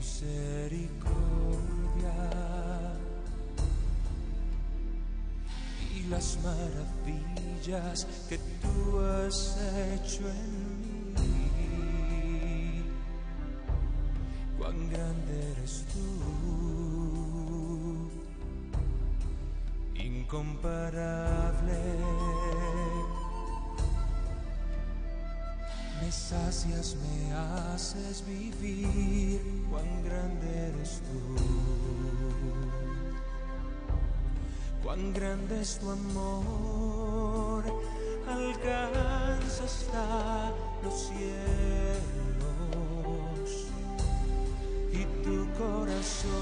misericordia y las maravillas que tú has hecho en mí. Cuán grande eres tú, incomparable. Me sacias, me haces vivir, cuán grande eres tú. Cuán grande es tu amor, alcanza hasta los cielos. Y tu corazón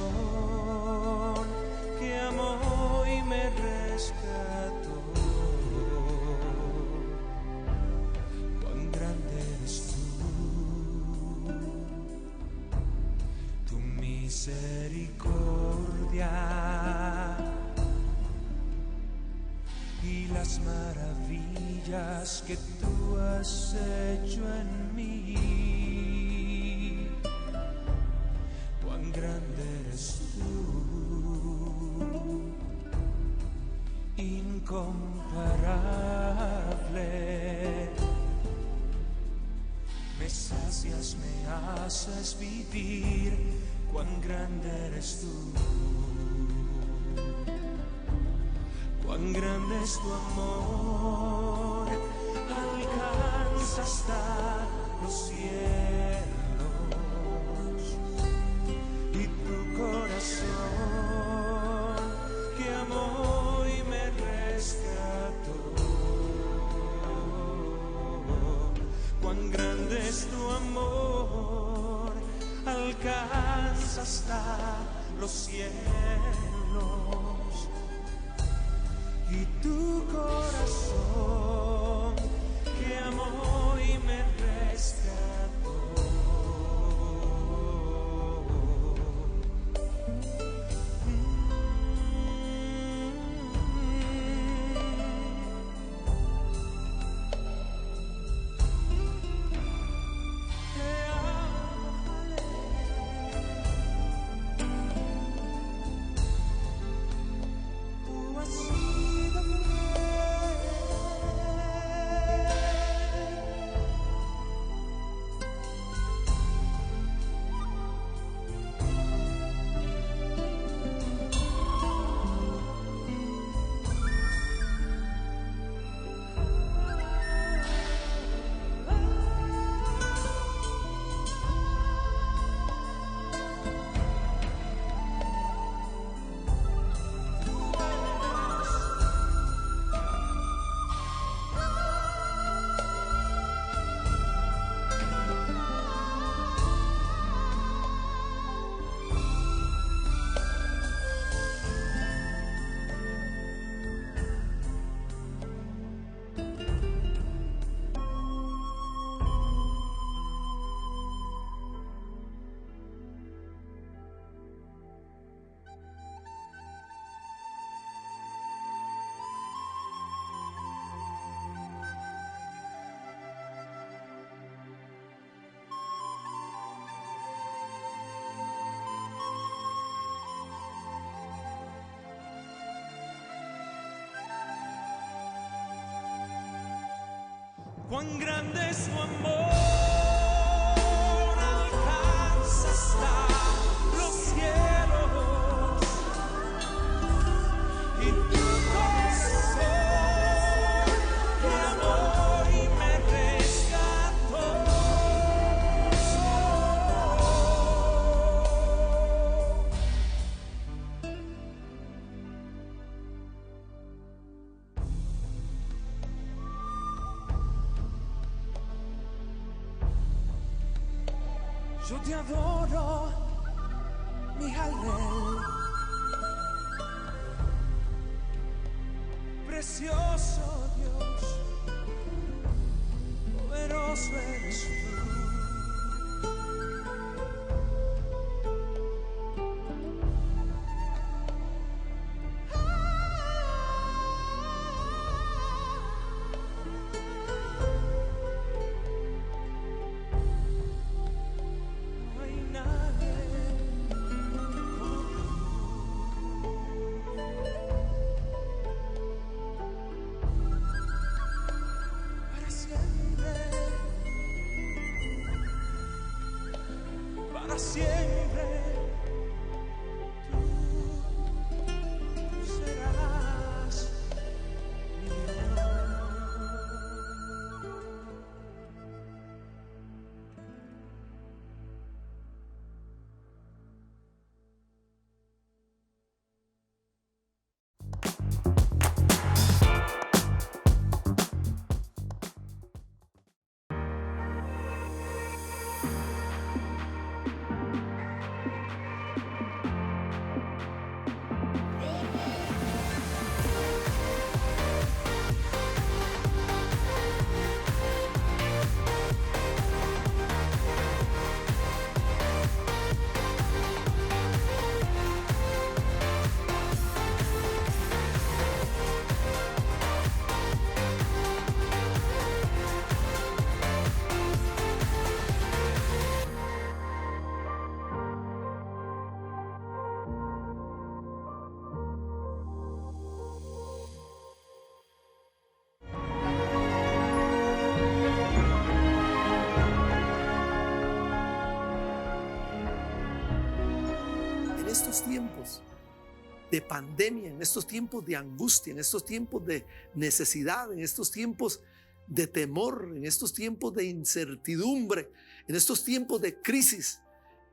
que amó y me rescató. Cuán grande eres tú, tu misericordia y las maravillas que tú has hecho en mí. Cuán grande eres tú, incomparable. Me sacias, me haces vivir, cuán grande eres tú. Cuán grande es tu amor, alcanza hasta los cielos. Y tu corazón que amó y me rescató. Cuán grande es tu amor, alcanza hasta los cielos. Y tu corazón que amó y me rescató. Cuán grande es tu amor, alcanza hasta los cielos. Y tu corazón que amó y me rescató. Yo te adoro, mi Jalel, precioso Dios, poderoso eres tú. No hay nadie siempre. Tú serás mi Dios. En estos tiempos de pandemia, en estos tiempos de angustia, en estos tiempos de necesidad, en estos tiempos de temor, en estos tiempos de incertidumbre, en estos tiempos de crisis,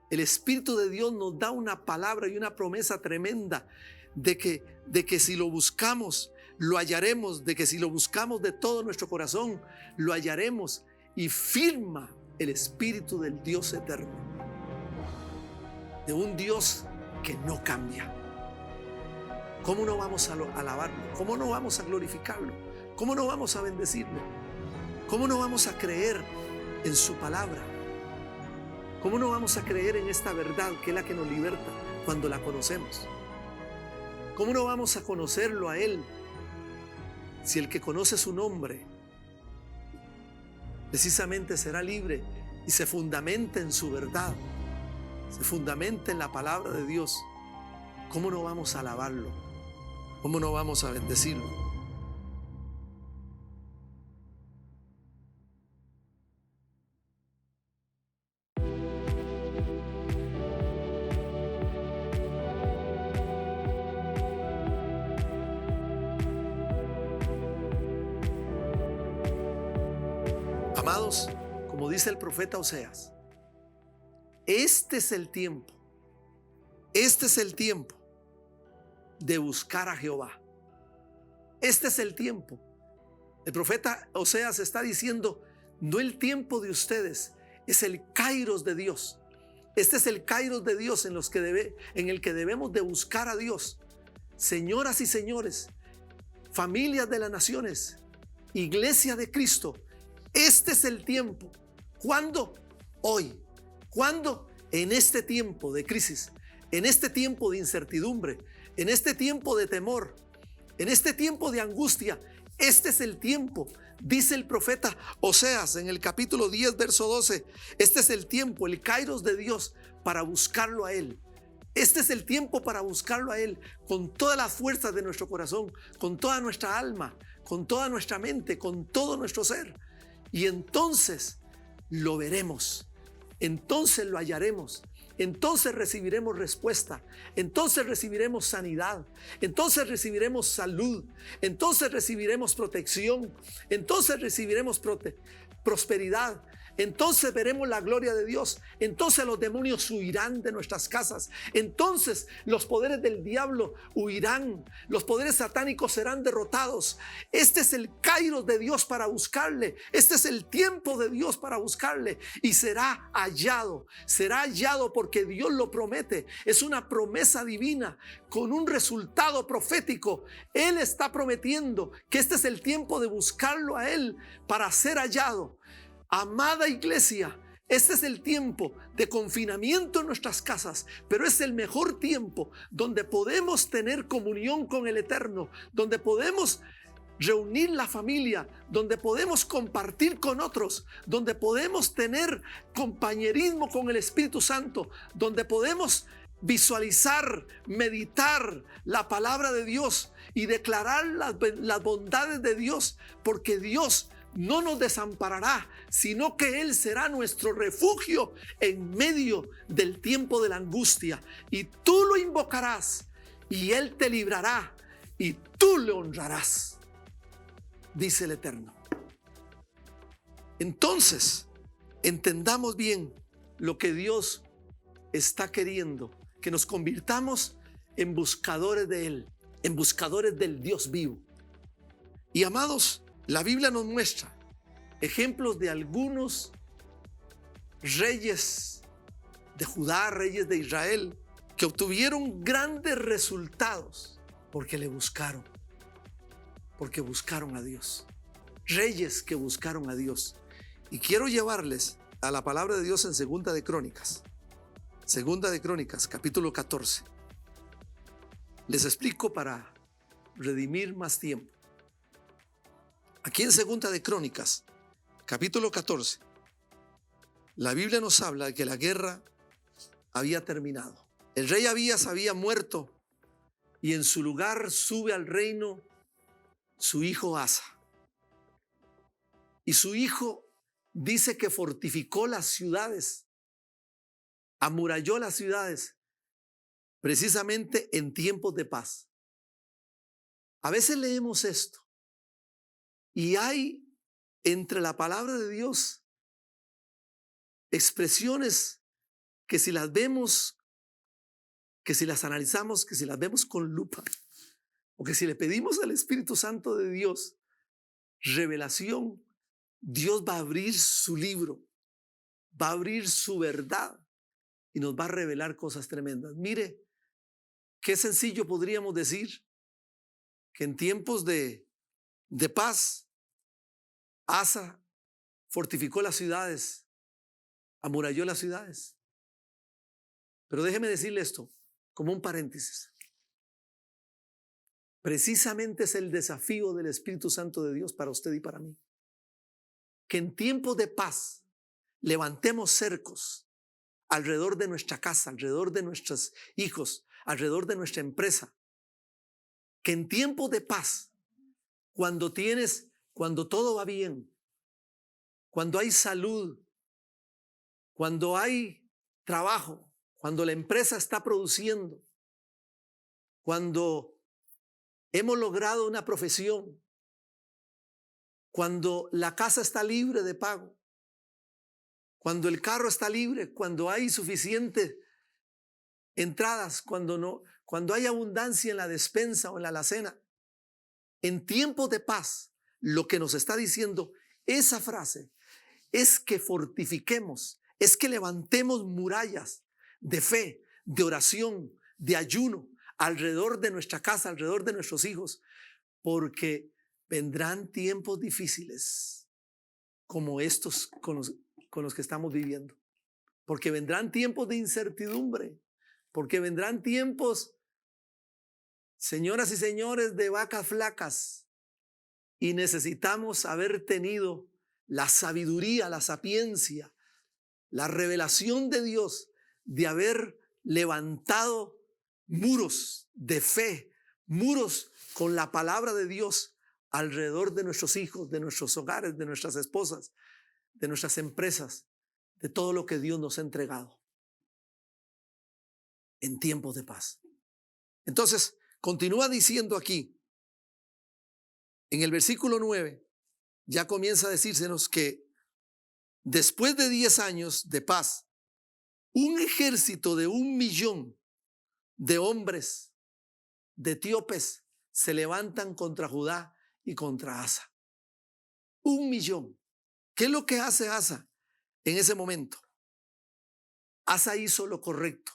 el Espíritu de Dios nos da una palabra y una promesa tremenda de que si lo buscamos, lo hallaremos, de que si lo buscamos de todo nuestro corazón, lo hallaremos, y firma el Espíritu del Dios eterno, de un Dios que no cambia. ¿Cómo no vamos a alabarlo? ¿Cómo no vamos a glorificarlo? ¿Cómo no vamos a bendecirlo? ¿Cómo no vamos a creer en su palabra? ¿Cómo no vamos a creer en esta verdad que es la que nos liberta cuando la conocemos? ¿Cómo no vamos a conocerlo a Él si el que conoce su nombre precisamente será libre y se fundamenta en su verdad, se fundamenta en la palabra de Dios? ¿Cómo no vamos a alabarlo? ¿Cómo no vamos a bendecirlo? Amados, como dice el profeta Oseas, este es el tiempo de buscar a Jehová. Este es el tiempo. El profeta Oseas está diciendo, no el tiempo de ustedes, es el kairos de Dios. Este es el kairos de Dios en el que debemos de buscar a Dios. Señoras y señores, familias de las naciones, iglesia de Cristo, este es el tiempo. ¿Cuándo? Hoy. ¿Cuándo? En este tiempo de crisis, en este tiempo de incertidumbre, en este tiempo de temor, en este tiempo de angustia. Este es el tiempo, dice el profeta Oseas en el capítulo 10, verso 12. Este es el tiempo, el kairos de Dios, para buscarlo a Él. Este es el tiempo para buscarlo a Él con todas las fuerzas de nuestro corazón, con toda nuestra alma, con toda nuestra mente, con todo nuestro ser. Y entonces lo veremos, entonces lo hallaremos, entonces recibiremos respuesta, entonces recibiremos sanidad, entonces recibiremos salud, entonces recibiremos protección, entonces recibiremos prosperidad. Entonces veremos la gloria de Dios. Entonces los demonios huirán de nuestras casas. Entonces los poderes del diablo huirán. Los poderes satánicos serán derrotados. Este es el kairos de Dios para buscarle. Este es el tiempo de Dios para buscarle. Y será hallado. Será hallado porque Dios lo promete. Es una promesa divina con un resultado profético. Él está prometiendo que este es el tiempo de buscarlo a Él para ser hallado. Amada iglesia, este es el tiempo de confinamiento en nuestras casas, pero es el mejor tiempo donde podemos tener comunión con el Eterno, donde podemos reunir la familia, donde podemos compartir con otros, donde podemos tener compañerismo con el Espíritu Santo, donde podemos visualizar, meditar la palabra de Dios y declarar las bondades de Dios, porque Dios no nos desamparará, sino que Él será nuestro refugio en medio del tiempo de la angustia. Y tú lo invocarás y Él te librará y tú le honrarás, dice el Eterno. Entonces, entendamos bien lo que Dios está queriendo, que nos convirtamos en buscadores de Él, en buscadores del Dios vivo. Y amados, la Biblia nos muestra ejemplos de algunos reyes de Judá, reyes de Israel, que obtuvieron grandes resultados porque le buscaron, porque buscaron a Dios. Reyes que buscaron a Dios. Y quiero llevarles a la palabra de Dios en Segunda de Crónicas, capítulo 14. Les explico para redimir más tiempo. Aquí en Segunda de Crónicas, capítulo 14, la Biblia nos habla de que la guerra había terminado. El rey Abías había muerto y en su lugar sube al reino su hijo Asa. Y su hijo dice que fortificó las ciudades, amuralló las ciudades, precisamente en tiempos de paz. A veces leemos esto y hay entre la palabra de Dios expresiones que si las vemos, que si las analizamos, que si las vemos con lupa, o que si le pedimos al Espíritu Santo de Dios revelación, Dios va a abrir su libro, va a abrir su verdad y nos va a revelar cosas tremendas. Mire, qué sencillo podríamos decir que en tiempos de paz, Asa fortificó las ciudades, amuralló las ciudades. Pero déjeme decirle esto como un paréntesis. Precisamente es el desafío del Espíritu Santo de Dios para usted y para mí. Que en tiempos de paz levantemos cercos alrededor de nuestra casa, alrededor de nuestros hijos, alrededor de nuestra empresa. Que en tiempos de paz, cuando todo va bien, cuando hay salud, cuando hay trabajo, cuando la empresa está produciendo, cuando hemos logrado una profesión, cuando la casa está libre de pago, cuando el carro está libre, cuando hay suficientes entradas, cuando hay abundancia en la despensa o en la alacena. En tiempos de paz, lo que nos está diciendo esa frase es que fortifiquemos, es que levantemos murallas de fe, de oración, de ayuno alrededor de nuestra casa, alrededor de nuestros hijos, porque vendrán tiempos difíciles como estos con los que estamos viviendo, porque vendrán tiempos de incertidumbre, porque vendrán tiempos, señoras y señores, de vacas flacas, y necesitamos haber tenido la sabiduría, la sapiencia, la revelación de Dios de haber levantado muros de fe, muros con la palabra de Dios alrededor de nuestros hijos, de nuestros hogares, de nuestras esposas, de nuestras empresas, de todo lo que Dios nos ha entregado en tiempos de paz. Entonces, continúa diciendo aquí, en el versículo 9, ya comienza a decírsenos que después de 10 años de paz, un ejército de 1,000,000 de hombres, de etíopes, se levantan contra Judá y contra Asa. 1,000,000. ¿Qué es lo que hace Asa en ese momento? Asa hizo lo correcto.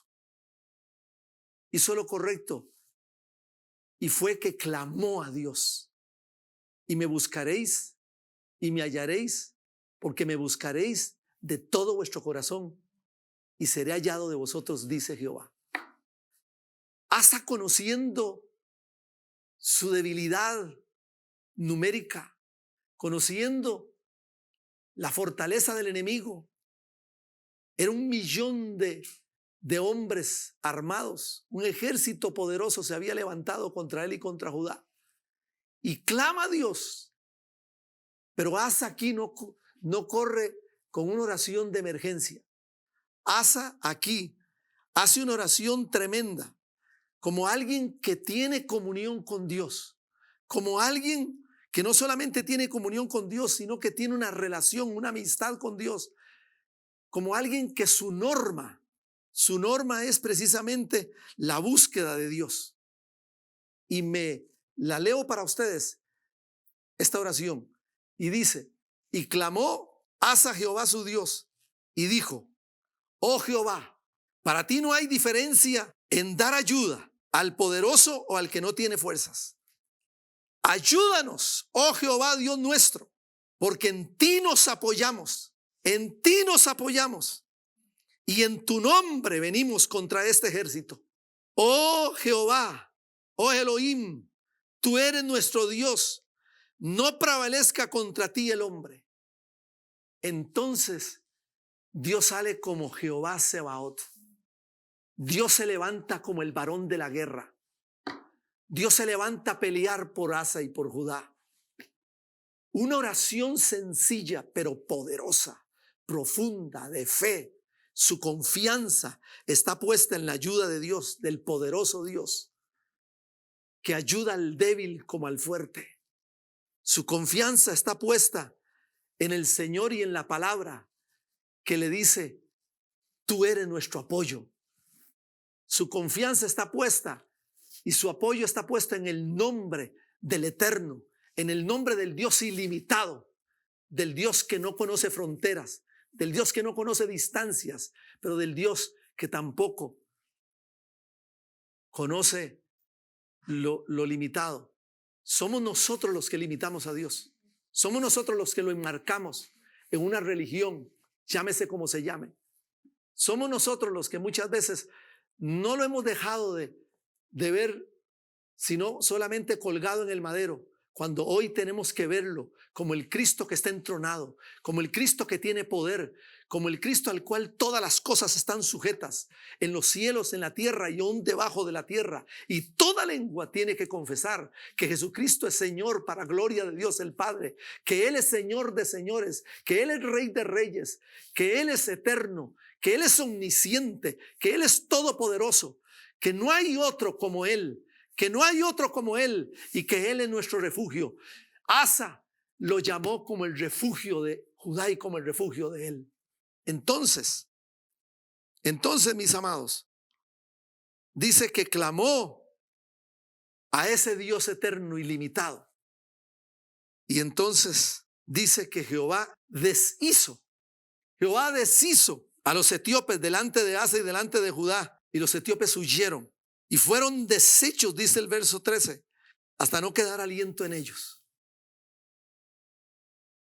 Hizo lo correcto y fue que clamó a Dios. Y me buscaréis y me hallaréis, porque me buscaréis de todo vuestro corazón y seré hallado de vosotros, dice Jehová. Asa, conociendo su debilidad numérica, conociendo la fortaleza del enemigo, era 1,000,000 de hombres armados, un ejército poderoso se había levantado contra él y contra Judá, y clama a Dios Pero Asa aquí no corre con una oración de emergencia. Asa aquí hace una oración tremenda, como alguien que tiene comunión con Dios, como alguien que no solamente tiene comunión con Dios, sino que tiene una relación, una amistad con Dios, como alguien que su norma es precisamente la búsqueda de Dios. Y me la leo para ustedes, esta oración, y dice: y clamó Asa a Jehová su Dios, y dijo: oh Jehová, para ti no hay diferencia en dar ayuda al poderoso o al que no tiene fuerzas. Ayúdanos, oh Jehová Dios nuestro, porque en ti nos apoyamos, y en tu nombre venimos contra este ejército. Oh Jehová, oh Elohim, tú eres nuestro Dios, no prevalezca contra ti el hombre. Entonces Dios sale como Jehová Sebaot. Dios se levanta como el varón de la guerra. Dios se levanta a pelear por Asa y por Judá. Una oración sencilla pero poderosa, profunda, de fe. Su confianza está puesta en la ayuda de Dios, del poderoso Dios, que ayuda al débil como al fuerte. Su confianza está puesta en el Señor y en la palabra que le dice: tú eres nuestro apoyo. Su confianza está puesta y su apoyo está puesto en el nombre del Eterno, en el nombre del Dios ilimitado, del Dios que no conoce fronteras, del Dios que no conoce distancias, pero del Dios que tampoco conoce lo limitado. Somos nosotros los que limitamos a Dios. Somos nosotros los que lo enmarcamos en una religión, llámese como se llame. Somos nosotros los que muchas veces no lo hemos dejado de ver, sino solamente colgado en el madero, cuando hoy tenemos que verlo como el Cristo que está entronado, como el Cristo que tiene poder, como el Cristo al cual todas las cosas están sujetas, en los cielos, en la tierra y aún debajo de la tierra. Y toda lengua tiene que confesar que Jesucristo es Señor, para gloria de Dios el Padre, que Él es Señor de señores, que Él es Rey de reyes, que Él es eterno, que Él es omnisciente, que Él es todopoderoso, que no hay otro como Él, y que Él es nuestro refugio. Asa lo llamó como el refugio de Judá y como el refugio de Él. Entonces, mis amados, dice que clamó a ese Dios eterno ilimitado. Y entonces dice que Jehová deshizo a los etíopes delante de Asa y delante de Judá, y los etíopes huyeron y fueron deshechos, dice el verso 13, hasta no quedar aliento en ellos.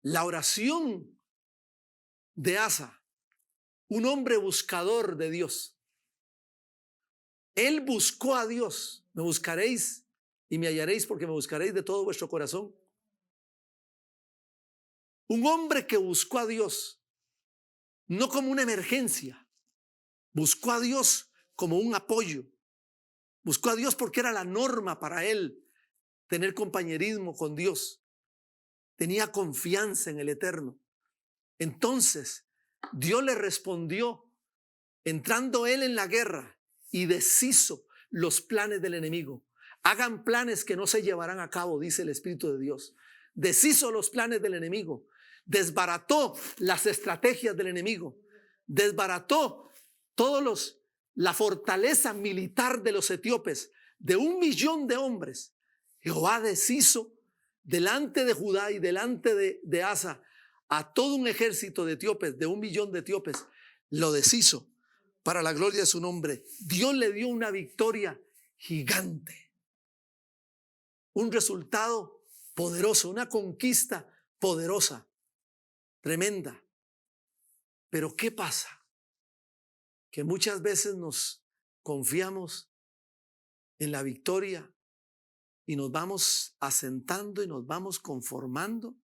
La oración de Asa, un hombre buscador de Dios. Él buscó a Dios. Me buscaréis y me hallaréis, porque me buscaréis de todo vuestro corazón. Un hombre que buscó a Dios, no como una emergencia, buscó a Dios como un apoyo. Buscó a Dios porque era la norma para él tener compañerismo con Dios. Tenía confianza en el Eterno. Entonces, Dios le respondió entrando él en la guerra y deshizo los planes del enemigo. Hagan planes que no se llevarán a cabo, dice el Espíritu de Dios. Deshizo los planes del enemigo. Desbarató las estrategias del enemigo. Desbarató la fortaleza militar de los etíopes, de 1,000,000 de hombres. Jehová deshizo delante de Judá y delante de Asa a todo un ejército de etíopes, de 1,000,000 de etíopes. Lo deshizo para la gloria de su nombre. Dios le dio una victoria gigante, un resultado poderoso, una conquista poderosa, tremenda. Pero ¿qué pasa? Que muchas veces nos confiamos en la victoria y nos vamos asentando y nos vamos conformando,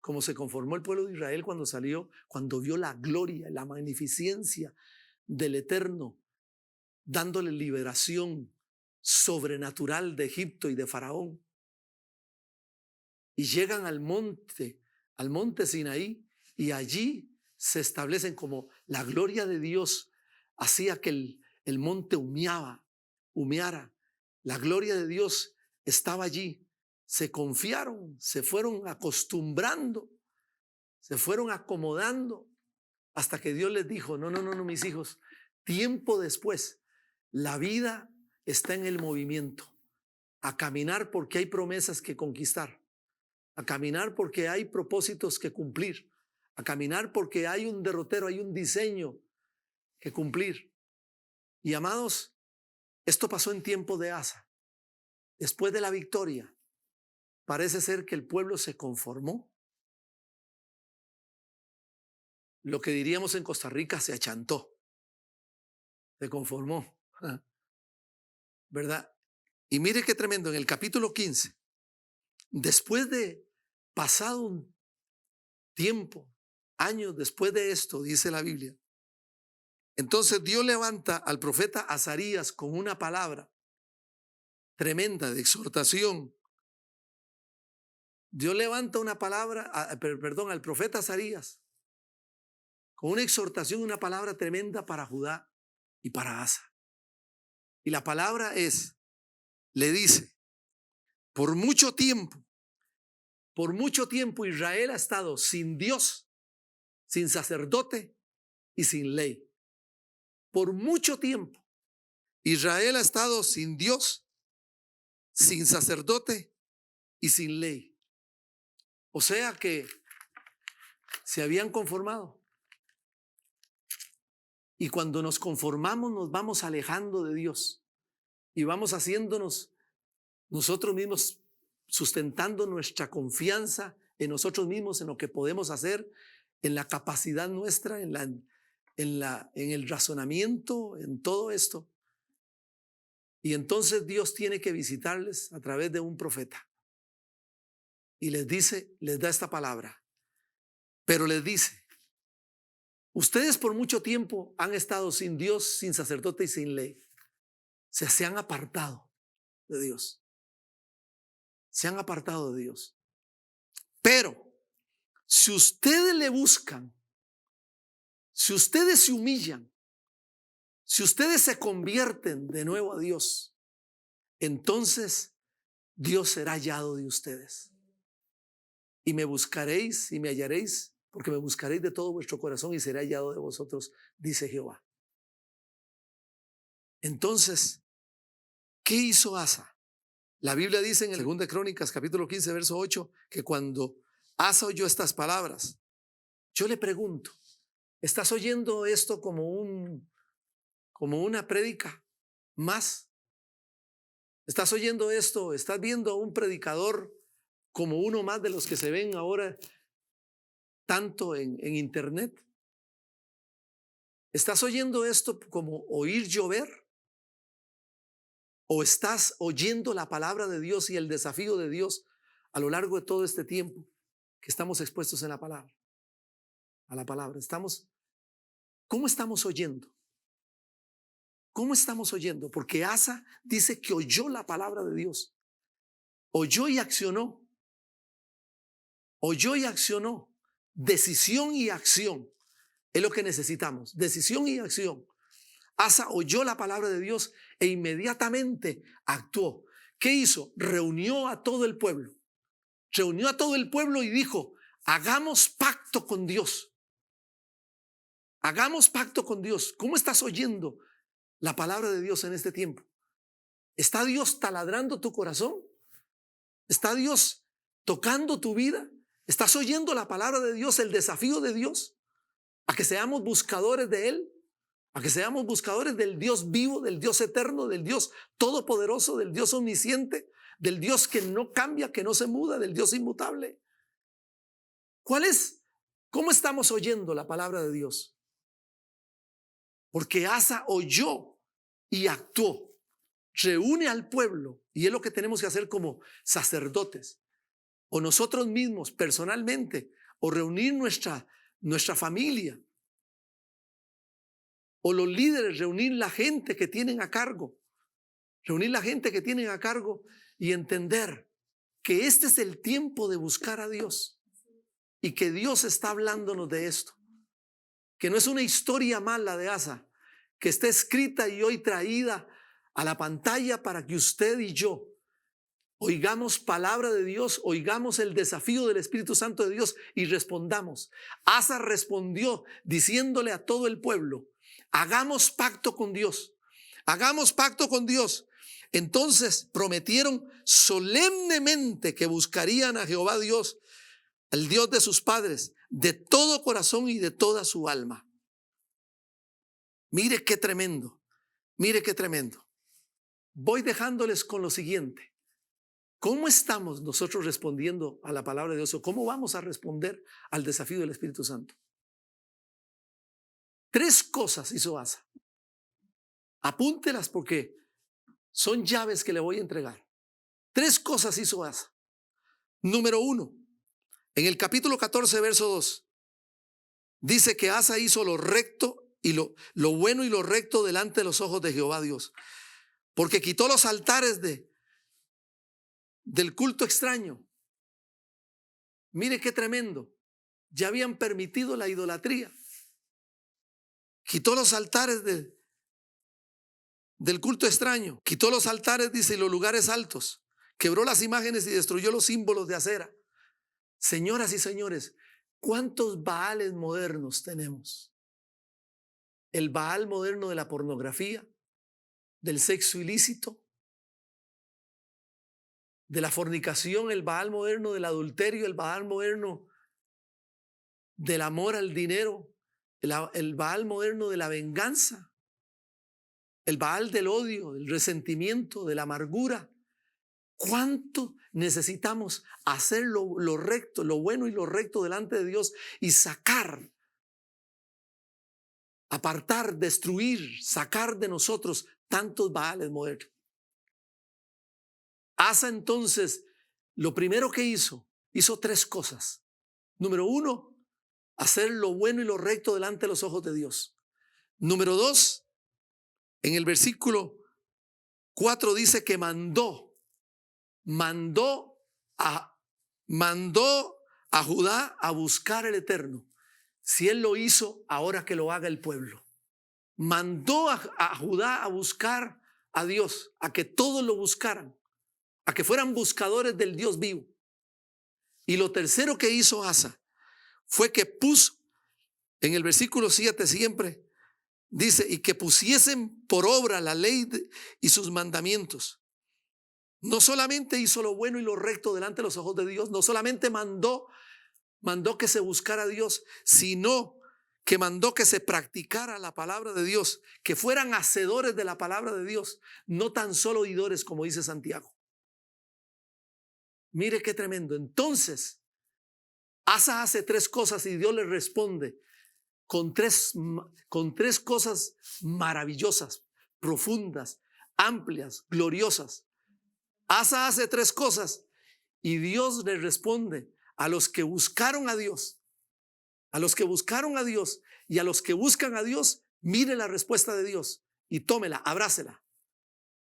como se conformó el pueblo de Israel cuando vio la gloria, la magnificencia del Eterno, dándole liberación sobrenatural de Egipto y de Faraón. Y llegan al monte al monte Sinaí, y allí se establecen como la gloria de Dios hacía que el monte humeara. La gloria de Dios estaba allí. Se confiaron, se fueron acostumbrando, se fueron acomodando hasta que Dios les dijo, no, mis hijos, tiempo después, la vida está en el movimiento, a caminar porque hay promesas que conquistar, a caminar porque hay propósitos que cumplir, a caminar porque hay un derrotero, hay un diseño que cumplir. Y amados, esto pasó en tiempo de Asa. Después de la victoria, parece ser que el pueblo se conformó. Lo que diríamos en Costa Rica, se achantó, se conformó, ¿verdad? Y mire qué tremendo, en el capítulo 15, después de pasado un tiempo, años después de esto, dice la Biblia, entonces Dios levanta al profeta Azarías con una palabra tremenda de exhortación. Dios levanta una palabra, al profeta Azarías con una exhortación, una palabra tremenda para Judá y para Asa. Y la palabra le dice, por mucho tiempo Israel ha estado sin Dios, sin sacerdote y sin ley. Por mucho tiempo Israel ha estado sin Dios, sin sacerdote y sin ley. O sea que se habían conformado. Y cuando nos conformamos nos vamos alejando de Dios y vamos haciéndonos nosotros mismos, sustentando nuestra confianza en nosotros mismos, en lo que podemos hacer, en la capacidad nuestra, en el razonamiento, en todo esto. Y entonces Dios tiene que visitarles a través de un profeta. Y les da esta palabra. Pero les dice, ustedes por mucho tiempo han estado sin Dios, sin sacerdote y sin ley. Se han apartado de Dios. Se han apartado de Dios. Pero si ustedes le buscan, si ustedes se humillan, si ustedes se convierten de nuevo a Dios, entonces Dios será hallado de ustedes. Y me buscaréis y me hallaréis, porque me buscaréis de todo vuestro corazón y seré hallado de vosotros, dice Jehová. Entonces, ¿qué hizo Asa? La Biblia dice en el 2 de Crónicas, capítulo 15, verso 8, que cuando Asa oyó estas palabras, yo le pregunto, ¿estás oyendo esto como una prédica más? ¿Estás oyendo esto? ¿Estás viendo a un predicador como uno más de los que se ven ahora tanto en internet? ¿Estás oyendo esto como oír llover? ¿O estás oyendo la palabra de Dios y el desafío de Dios a lo largo de todo este tiempo que estamos expuestos en la palabra? A la palabra. ¿Cómo estamos oyendo? ¿Cómo estamos oyendo? Porque Asa dice que oyó la palabra de Dios. Oyó y accionó. Oyó y accionó. Decisión y acción es lo que necesitamos. Decisión y acción. Asa oyó la palabra de Dios e inmediatamente actuó. ¿Qué hizo? Reunió a todo el pueblo. Reunió a todo el pueblo y dijo, hagamos pacto con Dios. Hagamos pacto con Dios. ¿Cómo estás oyendo la palabra de Dios en este tiempo? ¿Está Dios taladrando tu corazón? ¿Está Dios tocando tu vida? ¿Estás oyendo la palabra de Dios, el desafío de Dios? A que seamos buscadores de Él. A que seamos buscadores del Dios vivo, del Dios eterno, del Dios todopoderoso, del Dios omnisciente, del Dios que no cambia, que no se muda, del Dios inmutable. ¿Cómo estamos oyendo la palabra de Dios? Porque Asa oyó y actuó. Reúne al pueblo, y es lo que tenemos que hacer como sacerdotes, o nosotros mismos personalmente, o reunir nuestra familia, o los líderes, reunir la gente que tienen a cargo, y entender que este es el tiempo de buscar a Dios. y que Dios está hablándonos de esto. Que no es una historia mala de Asa, que está escrita y hoy traída a la pantalla para que usted y yo oigamos palabra de Dios, oigamos el desafío del Espíritu Santo de Dios y respondamos. Asa respondió diciéndole a todo el pueblo: hagamos pacto con Dios, hagamos pacto con Dios. Entonces prometieron solemnemente que buscarían a Jehová Dios, el Dios de sus padres, de todo corazón y de toda su alma. Mire qué tremendo, mire qué tremendo. Voy dejándoles con lo siguiente. ¿Cómo estamos nosotros respondiendo a la palabra de Dios? ¿O cómo vamos a responder al desafío del Espíritu Santo? 3 cosas hizo Asa. Apúntelas porque son llaves que le voy a entregar. 3 cosas hizo Asa. Número 1, en el capítulo 14, verso 2, dice que Asa hizo lo recto y lo bueno y lo recto delante de los ojos de Jehová Dios, porque quitó los altares del culto extraño. Mire qué tremendo. Ya habían permitido la idolatría. Quitó los altares del culto extraño. Quitó los altares, dice, y los lugares altos. Quebró las imágenes y destruyó los símbolos de acera. Señoras y señores, ¿cuántos Baales modernos tenemos? El Baal moderno de la pornografía, del sexo ilícito, de la fornicación, el Baal moderno del adulterio, el Baal moderno del amor al dinero, el Baal moderno de la venganza, el Baal del odio, del resentimiento, de la amargura. ¿Cuánto necesitamos hacer lo recto, lo bueno y lo recto delante de Dios y sacar, apartar, destruir, sacar de nosotros tantos Baales modernos? Asa entonces, lo primero que hizo 3 cosas. Número 1, hacer lo bueno y lo recto delante de los ojos de Dios. Número 2, en el versículo 4 dice que mandó a Judá a buscar el Eterno. Si él lo hizo, ahora que lo haga el pueblo. Mandó a Judá a buscar a Dios, a que todos lo buscaran, a que fueran buscadores del Dios vivo. Y lo tercero que hizo Asa fue que puso, en el versículo 7 siempre, dice, y que pusiesen por obra la ley y sus mandamientos. No solamente hizo lo bueno y lo recto delante de los ojos de Dios, no solamente mandó que se buscara a Dios, sino que mandó que se practicara la palabra de Dios, que fueran hacedores de la palabra de Dios, no tan solo oidores, como dice Santiago. Mire qué tremendo. Entonces, Asa hace 3 cosas y Dios le responde con tres cosas maravillosas, profundas, amplias, gloriosas. Asa hace 3 cosas y Dios le responde a los que buscaron a Dios, a los que buscaron a Dios y a los que buscan a Dios. Mire la respuesta de Dios y tómela, abrácela.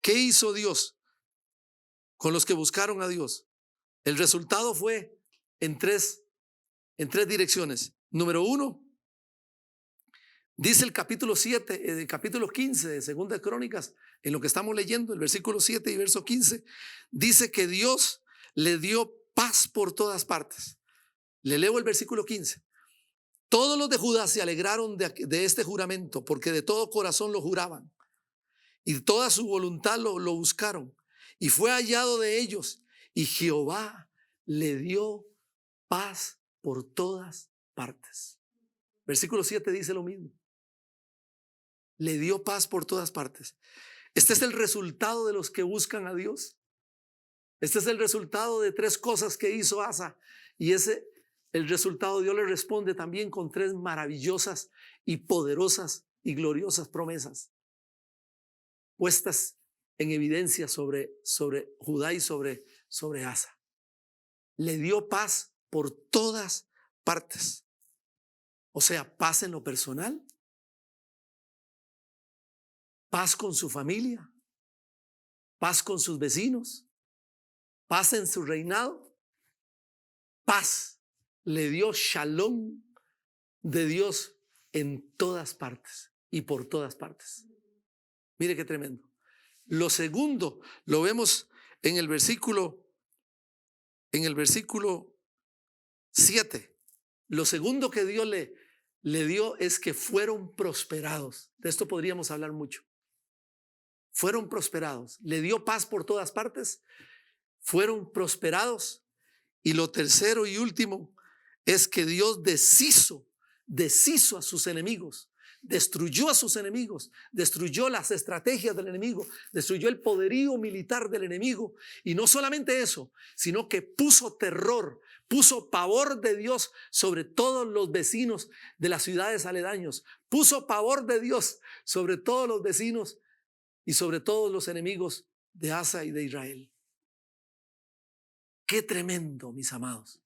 ¿Qué hizo Dios con los que buscaron a Dios? El resultado fue en tres direcciones. Número 1, dice el capítulo 7, el capítulo 15 de Segunda de Crónicas, en lo que estamos leyendo, el versículo 7 y verso 15, dice que Dios le dio paz por todas partes. Le leo el versículo 15. Todos los de Judá se alegraron de este juramento, porque de todo corazón lo juraban y toda su voluntad lo buscaron, y fue hallado de ellos, y Jehová le dio paz por todas partes. Versículo 7 dice lo mismo. Le dio paz por todas partes. Este es el resultado de los que buscan a Dios. Este es el resultado de 3 cosas que hizo Asa. Y el resultado, Dios le responde también con 3 maravillosas y poderosas y gloriosas promesas puestas en evidencia sobre Judá y sobre Asa. Le dio paz por todas partes. O sea, paz en lo personal, paz con su familia, paz con sus vecinos, paz en su reinado, paz le dio shalom de Dios en todas partes y por todas partes. Mire qué tremendo. Lo segundo lo vemos en el versículo 7. Lo segundo que Dios le dio es que fueron prosperados. De esto podríamos hablar mucho. Fueron prosperados. Le dio paz por todas partes. Fueron prosperados. Y lo tercero y último es que Dios deshizo a sus enemigos. Destruyó a sus enemigos, destruyó las estrategias del enemigo, destruyó el poderío militar del enemigo. Y no solamente eso, sino que puso terror, puso pavor de Dios sobre todos los vecinos de las ciudades aledaños, puso pavor de Dios sobre todos los vecinos y sobre todos los enemigos de Asa y de Israel. Qué tremendo, mis amados.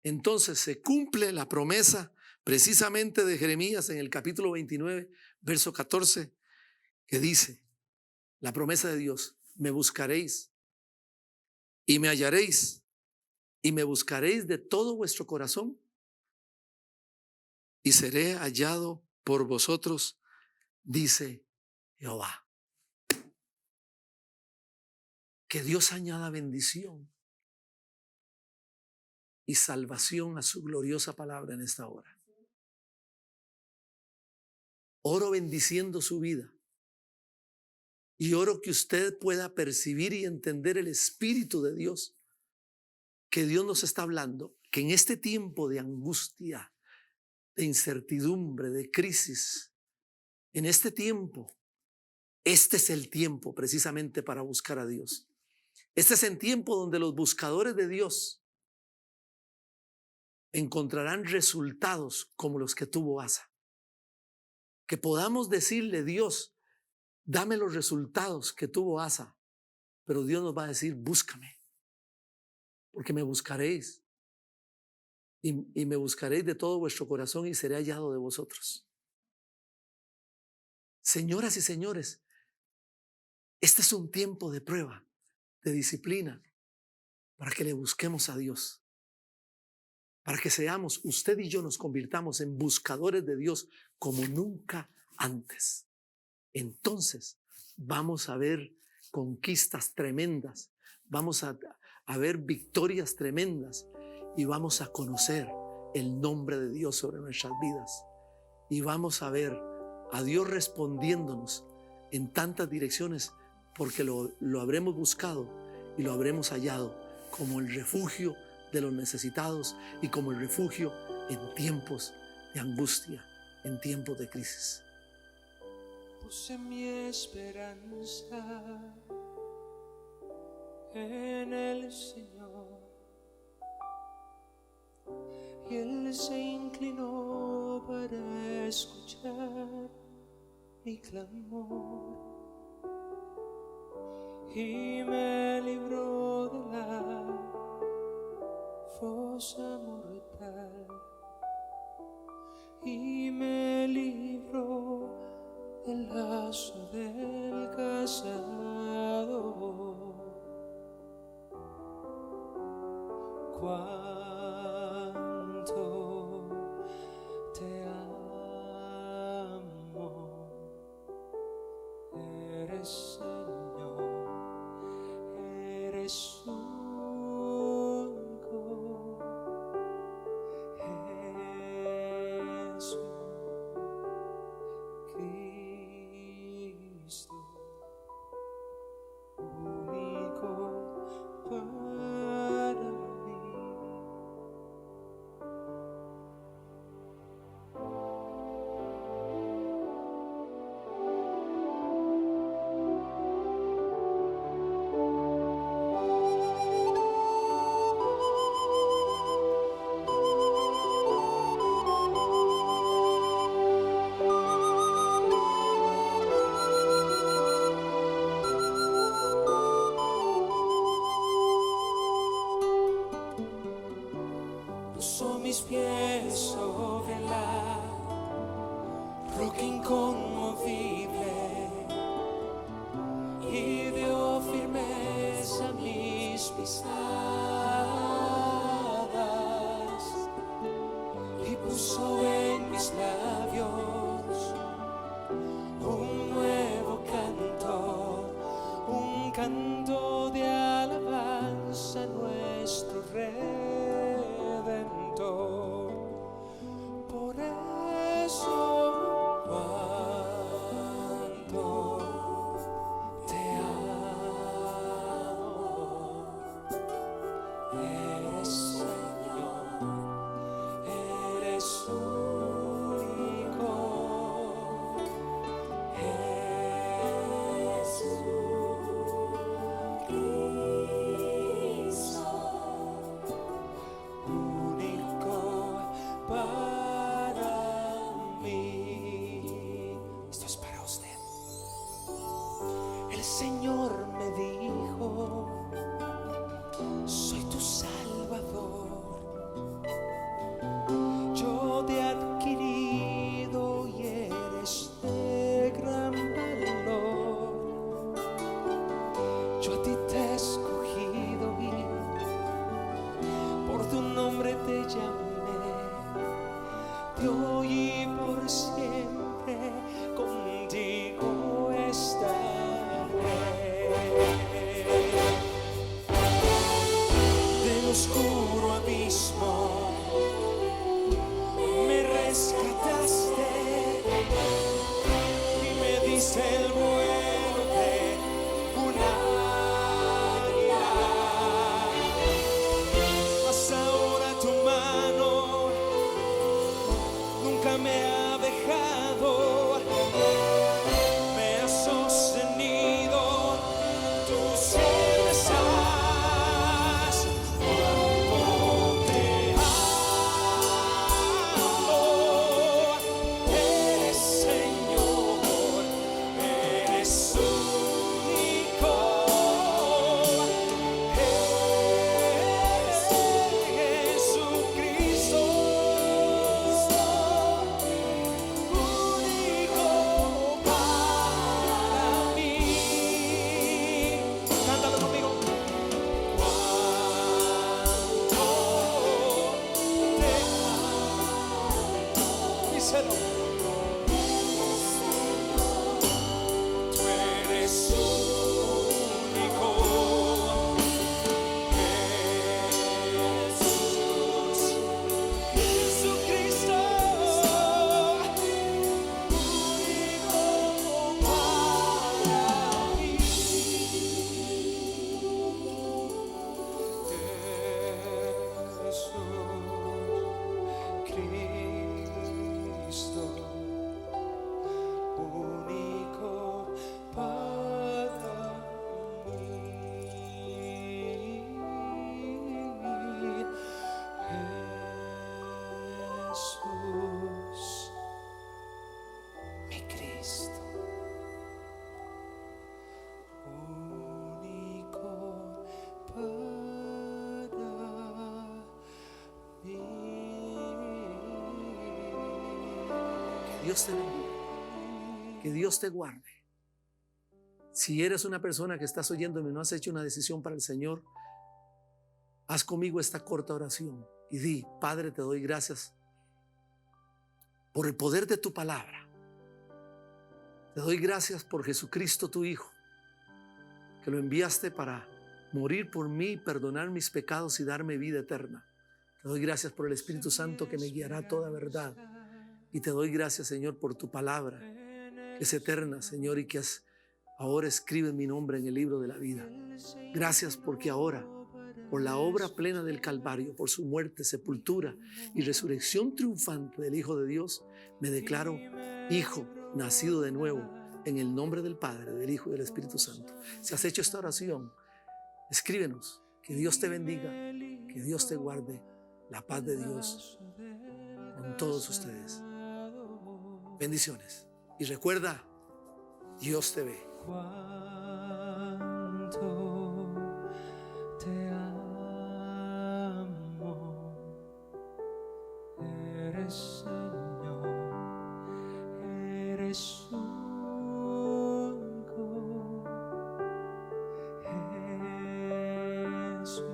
Entonces se cumple la promesa precisamente de Jeremías en el capítulo 29, verso 14, que dice, la promesa de Dios: me buscaréis y me hallaréis, y me buscaréis de todo vuestro corazón, y seré hallado por vosotros, dice Jehová. Que Dios añada bendición y salvación a su gloriosa palabra en esta hora. Oro bendiciendo su vida y oro que usted pueda percibir y entender el Espíritu de Dios, que Dios nos está hablando, que en este tiempo de angustia, de incertidumbre, de crisis, en este tiempo, este es el tiempo precisamente para buscar a Dios. Este es el tiempo donde los buscadores de Dios encontrarán resultados como los que tuvo Asa. Que podamos decirle: Dios, dame los resultados que tuvo Asa. Pero Dios nos va a decir: búscame, porque me buscaréis. Y me buscaréis de todo vuestro corazón y seré hallado de vosotros. Señoras y señores, este es un tiempo de prueba, de disciplina, para que le busquemos a Dios. Para que seamos, usted y yo nos convirtamos en buscadores de Dios como nunca antes. Entonces vamos a ver conquistas tremendas, vamos a ver victorias tremendas y vamos a conocer el nombre de Dios sobre nuestras vidas. Y vamos a ver a Dios respondiéndonos en tantas direcciones, porque lo habremos buscado y lo habremos hallado como el refugio de los necesitados y como el refugio en tiempos de angustia, en tiempos de crisis. Puse mi esperanza en el Señor y Él se inclinó para escuchar mi clamor y me libró de la fosa mortal y me libró del lazo del cazador. Cuánto te amo, eres Señor, eres único, Jesús Cristo, único para mí. Puso mis pies sobre la roca inconmovible y dio firmeza a mis pisadas. canto de alabanza a nuestro Redentor. Por eso cuánto te amo. Eres Señor, eres único. Único para mí. Esto es para usted. El Señor me dijo: soy tu Salvador. Yo te he adquirido y eres de gran valor. Yo a ti te he escogido y por tu nombre te llamé. De hoy y por siempre contigo estaré. Del oscuro abismo me rescataste y me diste el vuelo de un águila. Mas ahora tu mano nunca me ha dejado, me has sostenido, tú siempre estás. Cuánto te amo. Eres Señor, eres único. Eres Jesucristo, único para mí. Cántalo conmigo. Cuánto te amo. Díselo. Tú eres único. Jesús, Jesucristo, único para mí. Cristo, único para mí. Jesús, mi Cristo, único para mí. Dios te bendiga. Que Dios te guarde. Si eres una persona que estás oyéndome y no has hecho una decisión para el Señor, haz conmigo esta corta oración y di: Padre, te doy gracias por el poder de tu palabra. Te doy gracias por Jesucristo, tu Hijo, que lo enviaste para morir por mí, perdonar mis pecados y darme vida eterna. Te doy gracias por el Espíritu Santo que me guiará a toda verdad. Y te doy gracias, Señor, por tu palabra, que es eterna, Señor, y que ahora escribe mi nombre en el libro de la vida. Gracias porque ahora, por la obra plena del Calvario, por su muerte, sepultura y resurrección triunfante del Hijo de Dios, me declaro hijo, nacido de nuevo, en el nombre del Padre, del Hijo y del Espíritu Santo. Si has hecho esta oración, escríbenos. Que Dios te bendiga, que Dios te guarde. La paz de Dios con todos ustedes. Bendiciones. Y recuerda, Dios te ve. Cuánto te amo. Eres Señor, eres único. Jesucristo.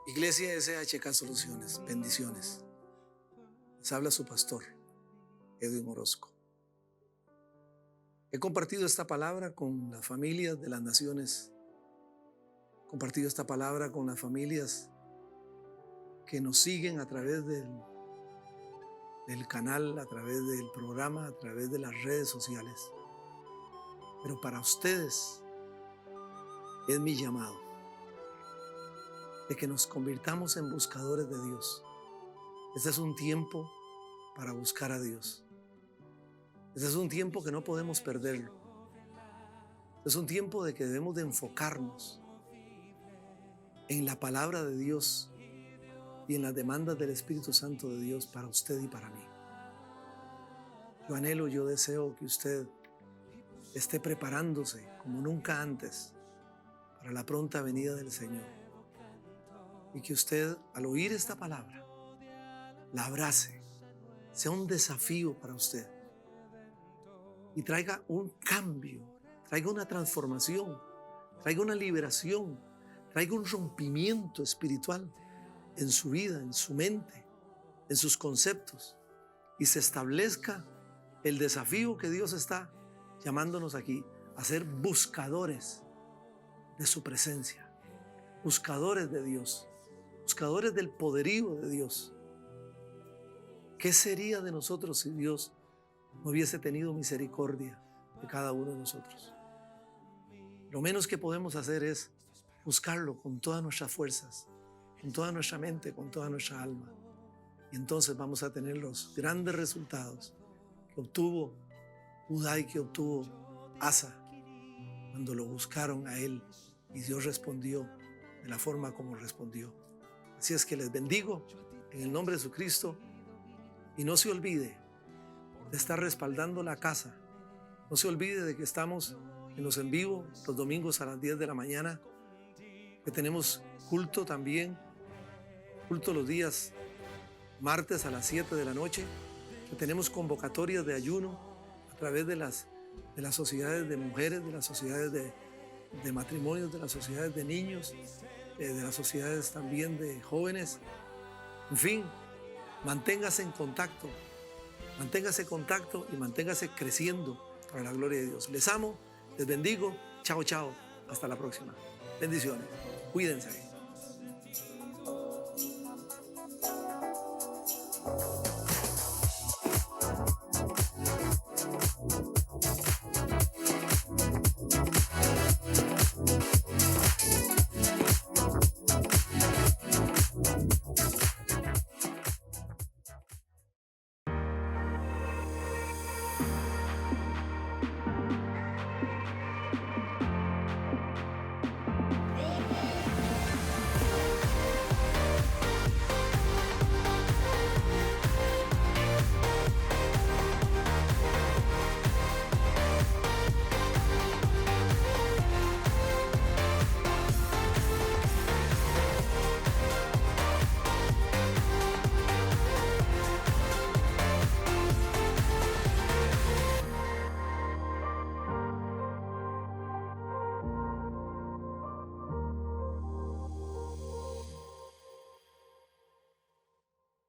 Iglesia SHK Soluciones. Bendiciones. Les habla su pastor, Edwin Orozco. He compartido esta palabra con las familias de las naciones. He compartido esta palabra con las familias que nos siguen a través del canal, a través del programa, a través de las redes sociales. Pero para ustedes es mi llamado de que nos convirtamos en buscadores de Dios. Este es un tiempo para buscar a Dios. Este es un tiempo que no podemos perderlo. Este es un tiempo de que debemos de enfocarnos en la palabra de Dios y en las demandas del Espíritu Santo de Dios para usted y para mí. Yo anhelo, yo deseo que usted esté preparándose como nunca antes para la pronta venida del Señor. Y que usted, al oír esta palabra, la abrace, sea un desafío para usted y traiga un cambio, traiga una transformación, traiga una liberación, traiga un rompimiento espiritual en su vida, en su mente, en sus conceptos, y se establezca el desafío que Dios está llamándonos aquí a ser buscadores de su presencia, buscadores de Dios, buscadores del poderío de Dios. ¿Qué sería de nosotros si Dios no hubiese tenido misericordia de cada uno de nosotros? Lo menos que podemos hacer es buscarlo con todas nuestras fuerzas, con toda nuestra mente, con toda nuestra alma. Y entonces vamos a tener los grandes resultados que obtuvo Judá y que obtuvo Asa cuando lo buscaron a él y Dios respondió de la forma como respondió. Así es que les bendigo en el nombre de Jesucristo y no se olvide de estar respaldando la casa. No se olvide de que estamos en los en vivo los domingos a las 10 de la mañana, que tenemos culto también, culto los días martes a las 7 de la noche, que tenemos convocatorias de ayuno a través de las sociedades de mujeres, de las sociedades de matrimonios, de las sociedades de niños, de las sociedades también de jóvenes. En fin, manténgase en contacto y manténgase creciendo para la gloria de Dios. Les amo, les bendigo, chao, chao, hasta la próxima. Bendiciones, cuídense.